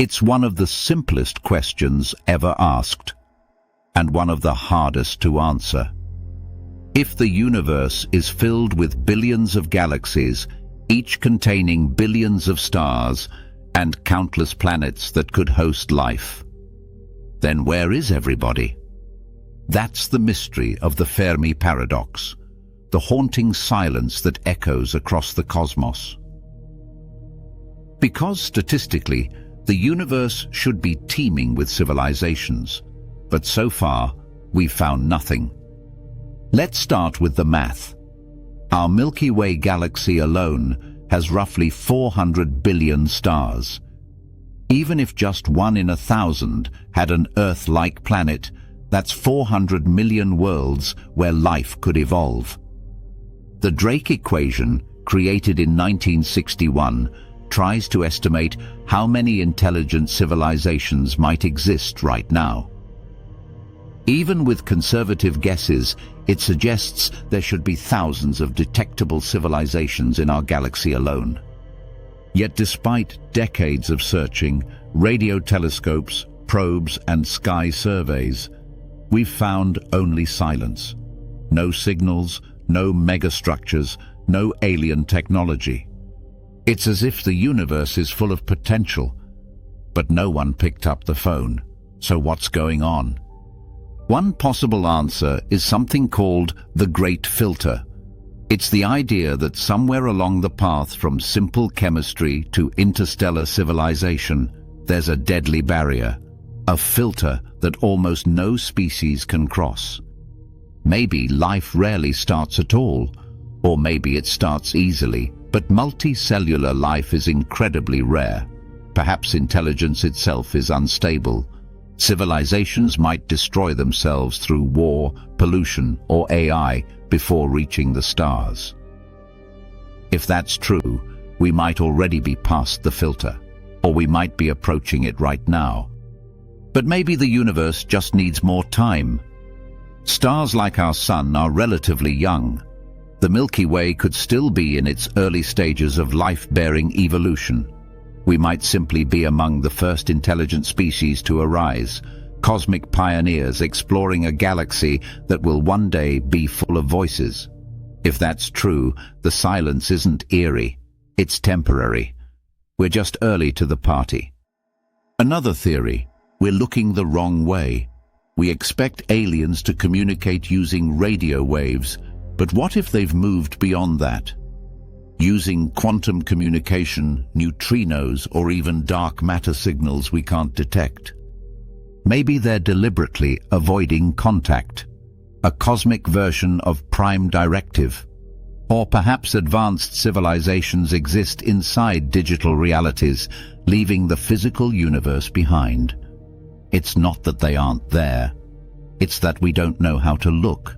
It's one of the simplest questions ever asked, and one of the hardest to answer. If the universe is filled with billions of galaxies, each containing billions of stars and countless planets that could host life, then where is everybody? That's the mystery of the Fermi Paradox, the haunting silence that echoes across the cosmos. Because statistically, the universe should be teeming with civilizations, but so far, we've found nothing. Let's start with the math. Our Milky Way galaxy alone has roughly 400 billion stars. Even if just 1 in 1,000 had an Earth-like planet, that's 400 million worlds where life could evolve. The Drake equation, created in 1961, tries to estimate how many intelligent civilizations might exist right now. Even with conservative guesses, it suggests there should be thousands of detectable civilizations in our galaxy alone. Yet despite decades of searching, radio telescopes, probes, and sky surveys, we've found only silence. No signals, no megastructures, no alien technology. It's as if the universe is full of potential, but no one picked up the phone. So what's going on? One possible answer is something called the Great Filter. It's the idea that somewhere along the path from simple chemistry to interstellar civilization, there's a deadly barrier, a filter that almost no species can cross. Maybe life rarely starts at all, or maybe it starts easily, but multicellular life is incredibly rare. Perhaps intelligence itself is unstable. Civilizations might destroy themselves through war, pollution, or AI before reaching the stars. If that's true, we might already be past the filter, or we might be approaching it right now. But maybe the universe just needs more time. Stars like our Sun are relatively young. The Milky Way could still be in its early stages of life-bearing evolution. We might simply be among the first intelligent species to arise, cosmic pioneers exploring a galaxy that will one day be full of voices. If that's true, the silence isn't eerie, it's temporary. We're just early to the party. Another theory: we're looking the wrong way. We expect aliens to communicate using radio waves, but what if they've moved beyond that? Using quantum communication, neutrinos, or even dark matter signals we can't detect. Maybe they're deliberately avoiding contact, a cosmic version of prime directive. Or perhaps advanced civilizations exist inside digital realities, leaving the physical universe behind. It's not that they aren't there, it's that we don't know how to look.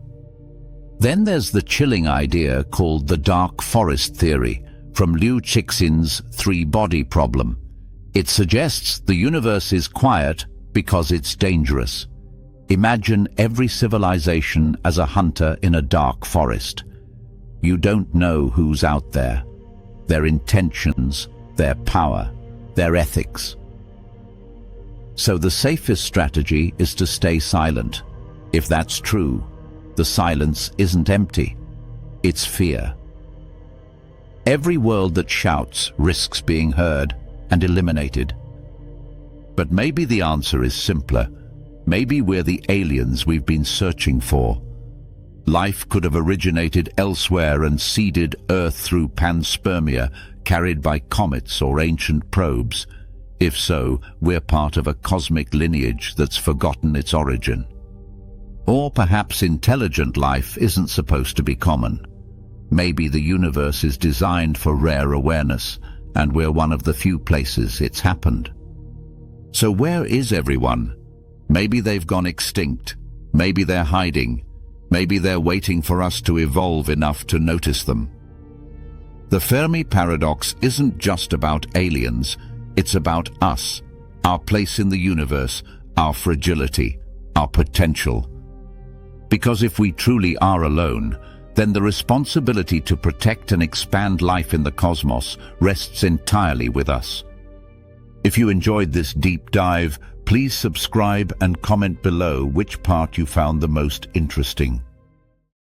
Then there's the chilling idea called the dark forest theory, from Liu Cixin's three-body problem. It suggests the universe is quiet because it's dangerous. Imagine every civilization as a hunter in a dark forest. You don't know who's out there, their intentions, their power, their ethics. So the safest strategy is to stay silent. If that's true, the silence isn't empty, it's fear. Every world that shouts risks being heard and eliminated. But maybe the answer is simpler. Maybe we're the aliens we've been searching for. Life could have originated elsewhere and seeded Earth through panspermia, carried by comets or ancient probes. If so, we're part of a cosmic lineage that's forgotten its origin. Or perhaps intelligent life isn't supposed to be common. Maybe the universe is designed for rare awareness, and we're one of the few places it's happened. So where is everyone? Maybe they've gone extinct. Maybe they're hiding. Maybe they're waiting for us to evolve enough to notice them. The Fermi Paradox isn't just about aliens, it's about us, our place in the universe, our fragility, our potential. Because if we truly are alone, then the responsibility to protect and expand life in the cosmos rests entirely with us. If you enjoyed this deep dive, please subscribe and comment below which part you found the most interesting.